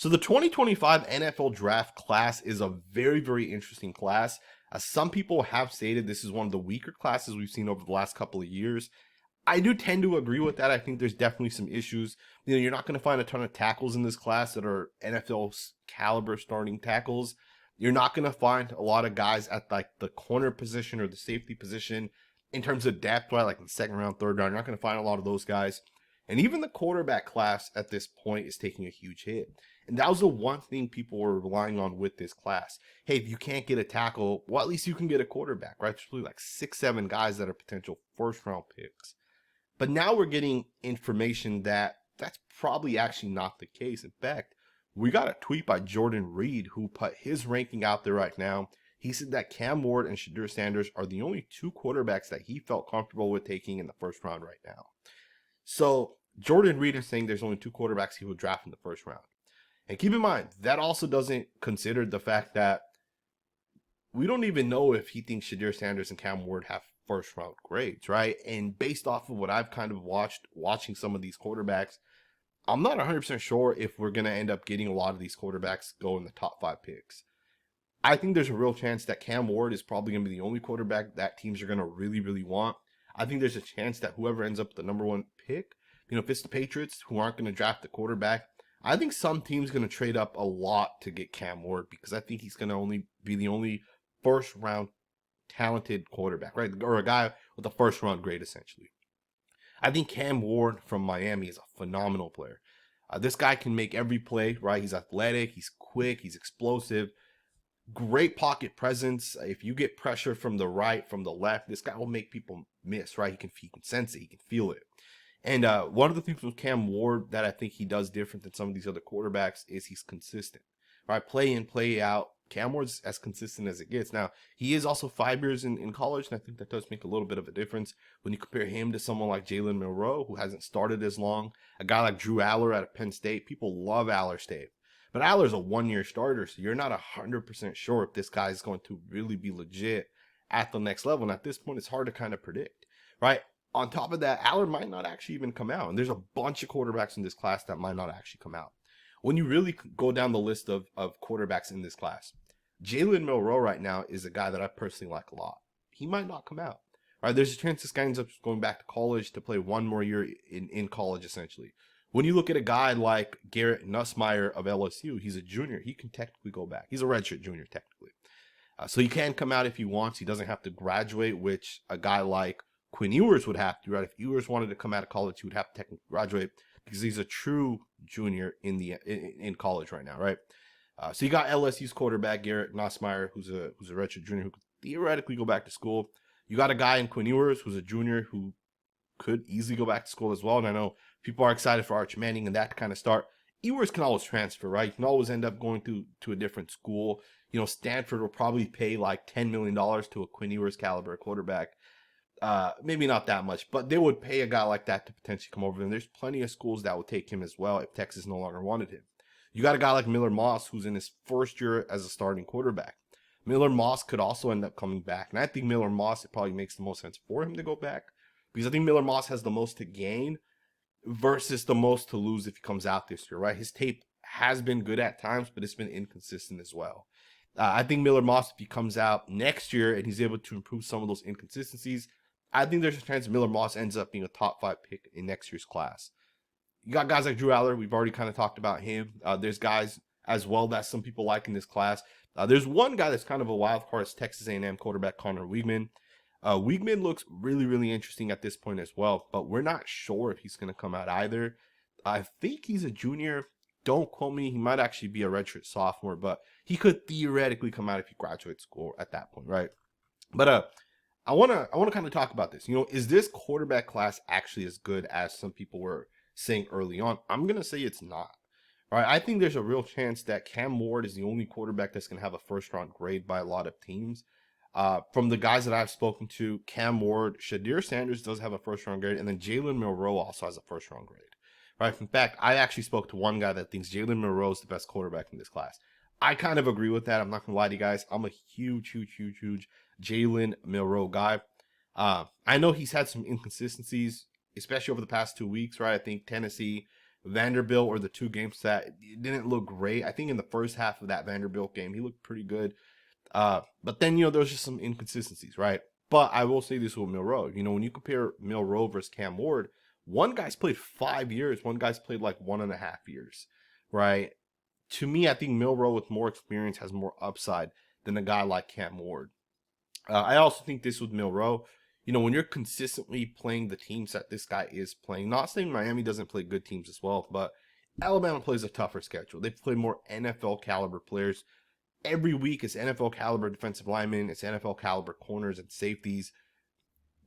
So the 2025 NFL draft class is a very, very interesting class. Some people have stated this is one of the weaker classes we've seen over the last couple of years. I do tend to agree with that. I think there's definitely some issues. You're not going to find a ton of tackles in this class that are NFL caliber starting tackles. You're not going to find a lot of guys at like the corner position or the safety position in terms of depth, right? Like in the second round, third round, you're not going to find a lot of those guys. And even the quarterback class at this point is taking a huge hit. And that was the one thing people were relying on with this class. Hey, if you can't get a tackle, well, at least you can get a quarterback, right? There's really like 6-7 guys that are potential first round picks. But now we're getting information that that's probably actually not the case. In fact, we got a tweet by Jordan Reed who put his ranking out there right now. He said that Cam Ward and Shedeur Sanders are the only two quarterbacks that he felt comfortable with taking in the first round right now. So Jordan Reed is saying there's only two quarterbacks he will draft in the first round. And keep in mind, that also doesn't consider the fact that we don't even know if he thinks Shedeur Sanders and Cam Ward have first round grades, right? And based off of what I've kind of watching some of these quarterbacks, I'm not 100% sure if we're going to end up getting a lot of these quarterbacks go in the top 5 picks. I think there's a real chance that Cam Ward is probably going to be the only quarterback that teams are going to really, really want. I think there's a chance that whoever ends up with the number 1 pick, if it's the Patriots who aren't going to draft the quarterback, I think some team's going to trade up a lot to get Cam Ward because I think he's going to only be the only first round talented quarterback, right? Or a guy with a first round grade, essentially. I think Cam Ward from Miami is a phenomenal player. This guy can make every play, right? He's athletic, he's quick, he's explosive, great pocket presence. If you get pressure from the right, from the left, this guy will make people miss, right? He can sense it, he can feel it. And one of the things with Cam Ward that I think he does different than some of these other quarterbacks is he's consistent, right? Play in, play out. Cam Ward's as consistent as it gets. Now, he is also 5 years in college, and I think that does make a little bit of a difference when you compare him to someone like Jalen Milroe, who hasn't started as long. A guy like Drew Aller out of Penn State. People love Aller State. But Aller's a 1-year starter, so you're not 100% sure if this guy is going to really be legit at the next level. And at this point, it's hard to kind of predict, right? On top of that, Aller might not actually even come out. And there's a bunch of quarterbacks in this class that might not actually come out. When you really go down the list of quarterbacks in this class, Jalen Milroe right now is a guy that I personally like a lot. He might not come out. Right? There's a chance this guy ends up going back to college to play one more year in college, essentially. When you look at a guy like Garrett Nussmeier of LSU, he's a junior. He can technically go back. He's a redshirt junior, technically. So he can come out if he wants. He doesn't have to graduate, which a guy like Quinn Ewers would have to, right? If Ewers wanted to come out of college, he would have to technically graduate because he's a true junior in college right now, right? So you got LSU's quarterback Garrett Nussmeier, who's a redshirt junior who could theoretically go back to school. You got a guy in Quinn Ewers who's a junior who could easily go back to school as well. And I know people are excited for Arch Manning and that to kind of start. Ewers can always transfer, right? You can always end up going to a different school. Stanford will probably pay like $10 million to a Quinn Ewers caliber quarterback. Maybe not that much, but they would pay a guy like that to potentially come over. And there's plenty of schools that would take him as well if Texas no longer wanted him. You got a guy like Miller Moss who's in his first year as a starting quarterback. Miller Moss could also end up coming back. And I think Miller Moss, it probably makes the most sense for him to go back. Because I think Miller Moss has the most to gain versus the most to lose if he comes out this year, right? His tape has been good at times, but it's been inconsistent as well. I think Miller Moss, if he comes out next year and he's able to improve some of those inconsistencies, I think there's a chance Miller Moss ends up being a top 5 pick in next year's class. You got guys like Drew Aller. We've already kind of talked about him. There's guys as well that some people like in this class. There's one guy that's kind of a wild card. It's Texas A&M quarterback Connor Weigman. Weigman looks really, really interesting at this point as well, but we're not sure if he's going to come out either. I think he's a junior. Don't quote me. He might actually be a redshirt sophomore, but he could theoretically come out if he graduates school at that point, right? But I want to kind of talk about this. Is this quarterback class actually as good as some people were saying early on? I'm going to say it's not. All right, I think there's a real chance that Cam Ward is the only quarterback that's going to have a first-round grade by a lot of teams. From the guys that I've spoken to, Cam Ward, Shedeur Sanders does have a first-round grade, and then Jalen Milroe also has a first-round grade. Right? In fact, I actually spoke to one guy that thinks Jalen Milroe is the best quarterback in this class. I kind of agree with that. I'm not going to lie to you guys. I'm a huge Jalen Milroe guy. I know he's had some inconsistencies, especially over the past 2 weeks, right? I think Tennessee Vanderbilt or the 2 games that it didn't look great. I think in the first half of that Vanderbilt game, he looked pretty good. But then, there was just some inconsistencies, right? But I will say this with Milroe. When you compare Milroe versus Cam Ward, one guy's played 5 years, one guy's played like 1.5 years, right? To me, I think Milroe with more experience has more upside than a guy like Cam Ward. I also think this with Milroe, when you're consistently playing the teams that this guy is playing, not saying Miami doesn't play good teams as well, but Alabama plays a tougher schedule. They play more NFL caliber players. Every week it's NFL caliber defensive linemen, it's NFL caliber corners and safeties.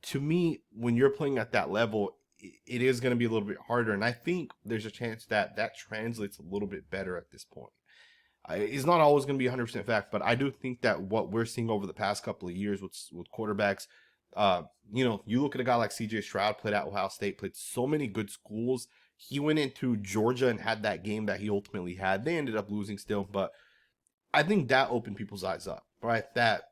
To me, when you're playing at that level, it is going to be a little bit harder. And I think there's a chance that translates a little bit better at this point. It's not always going to be 100% fact, but I do think that what we're seeing over the past couple of years with quarterbacks, you look at a guy like CJ Stroud, played at Ohio State, played so many good schools. He went into Georgia and had that game that he ultimately had. They ended up losing still, but I think that opened people's eyes up, right? That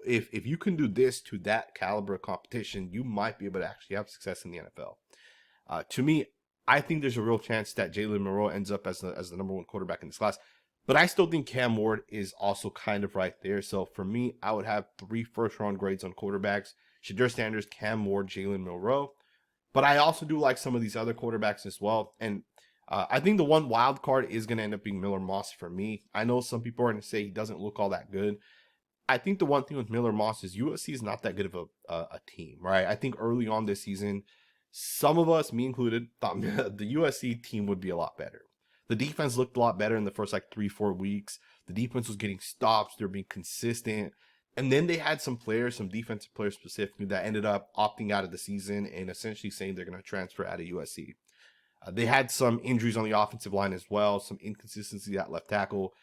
if you can do this to that caliber of competition, you might be able to actually have success in the NFL. To me, I think there's a real chance that Jalen Milroe ends up as the number 1 quarterback in this class. But I still think Cam Ward is also kind of right there. So for me, I would have 3 first-round grades on quarterbacks: Shedeur Sanders, Cam Ward, Jalen Milroe. But I also do like some of these other quarterbacks as well. And I think the one wild card is going to end up being Miller Moss for me. I know some people are going to say he doesn't look all that good. I think the one thing with Miller Moss is USC is not that good of a team, right? I think early on this season, some of us, me included, thought the USC team would be a lot better. The defense looked a lot better in the first 3-4 weeks. The defense was getting stops. They're being consistent. And then they had some players, some defensive players specifically, that ended up opting out of the season and essentially saying they're going to transfer out of USC. They had some injuries on the offensive line as well, some inconsistency at left tackle.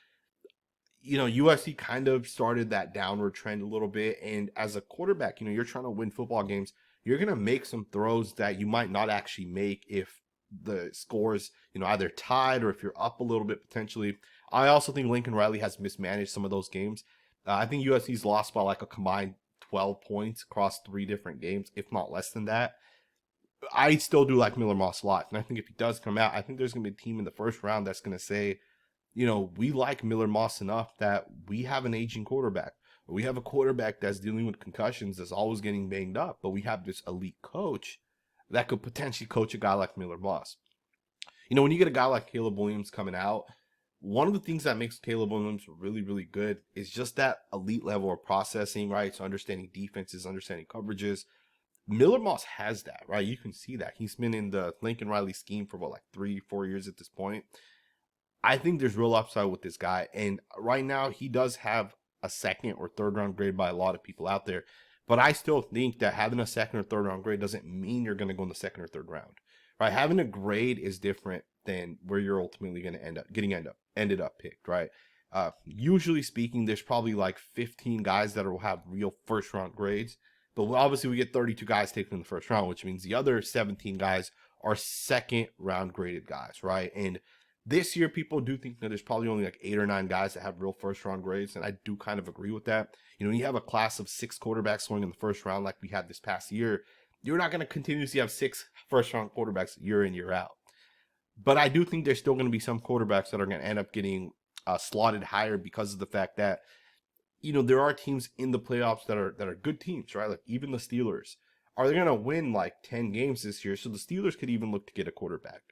USC kind of started that downward trend a little bit. And as a quarterback, you're trying to win football games. You're going to make some throws that you might not actually make if the scores, either tied or if you're up a little bit potentially. I also think Lincoln Riley has mismanaged some of those games. I think USC's lost by a combined 12 points across 3 different games, if not less than that. I still do like Miller Moss a lot. And I think if he does come out, I think there's going to be a team in the first round that's going to say, we like Miller Moss enough that we have an aging quarterback. We have a quarterback that's dealing with concussions, that's always getting banged up, but we have this elite coach that could potentially coach a guy like Miller Moss. When you get a guy like Caleb Williams coming out, one of the things that makes Caleb Williams really, really good is just that elite level of processing, right? So understanding defenses, understanding coverages. Miller Moss has that, right? You can see that. He's been in the Lincoln Riley scheme for 3-4 years at this point. I think there's real upside with this guy. And right now, he does have a 2nd or 3rd round grade by a lot of people out there. But I still think that having a 2nd or 3rd round grade doesn't mean you're going to go in the 2nd or 3rd round, right? Having a grade is different than where you're ultimately going to ended up picked, right? Usually speaking, there's probably 15 guys that will have real first round grades. But obviously we get 32 guys taken in the first round, which means the other 17 guys are 2nd round graded guys, right? And this year, people do think that there's probably only 8 or 9 guys that have real first round grades. And I do kind of agree with that. When you have a class of 6 quarterbacks going in the first round like we had this past year, you're not going to continuously have 6 first round quarterbacks year in, year out. But I do think there's still going to be some quarterbacks that are going to end up getting slotted higher because of the fact that, there are teams in the playoffs that are good teams, right? Even the Steelers. Are they going to win 10 games this year? So the Steelers could even look to get a quarterback.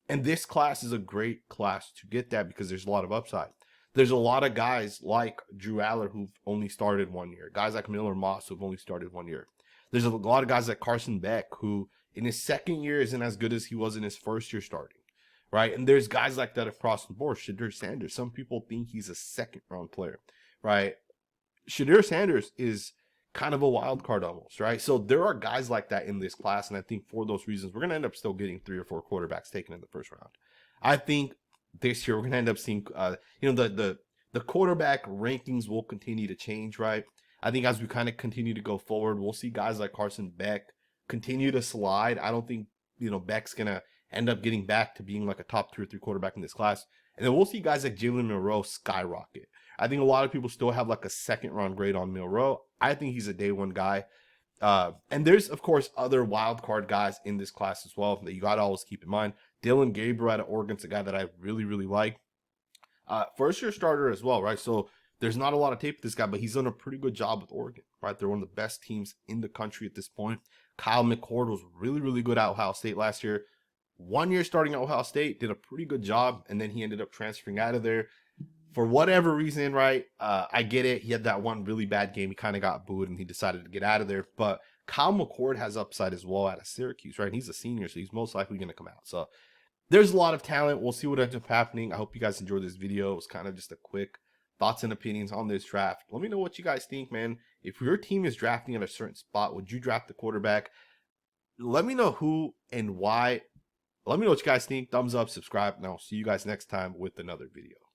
And this class is a great class to get that because there's a lot of upside. There's a lot of guys like Drew Aller who've only started 1 year. Guys like Miller Moss who've only started 1 year. There's a lot of guys like Carson Beck who in his 2nd year isn't as good as he was in his 1st year starting, right? And there's guys like that across the board. Shedeur Sanders. Some people think he's a 2nd round player, right? Shedeur Sanders is kind of a wild card almost, right? So there are guys like that in this class, and I think for those reasons, we're going to end up still getting 3 or 4 quarterbacks taken in the first round. I think this year we're going to end up seeing, the quarterback rankings will continue to change, right? I think as we kind of continue to go forward, we'll see guys like Carson Beck continue to slide. I don't think, Beck's going to end up getting back to being a top 2 or 3 quarterback in this class. And then we'll see guys like Jalen Milroe skyrocket. I think a lot of people still have a 2nd round grade on Milroe. I think he's a day 1 guy. And there's, of course, other wild card guys in this class as well that you got to always keep in mind. Dylan Gabriel out of Oregon's a guy that I really, really like. First year starter as well, right? So there's not a lot of tape with this guy, but he's done a pretty good job with Oregon, right? They're one of the best teams in the country at this point. Kyle McCord was really, really good at Ohio State last year. 1 year starting at Ohio State, did a pretty good job, and then he ended up transferring out of there. For whatever reason, right? I get it. He had that one really bad game. He kind of got booed, and he decided to get out of there. But Kyle McCord has upside as well out of Syracuse, right? And he's a senior, so he's most likely going to come out. So there's a lot of talent. We'll see what ends up happening. I hope you guys enjoyed this video. It was kind of just a quick thoughts and opinions on this draft. Let me know what you guys think, man. If your team is drafting at a certain spot, would you draft the quarterback? Let me know who and why. Let me know what you guys think. Thumbs up, subscribe, and I'll see you guys next time with another video.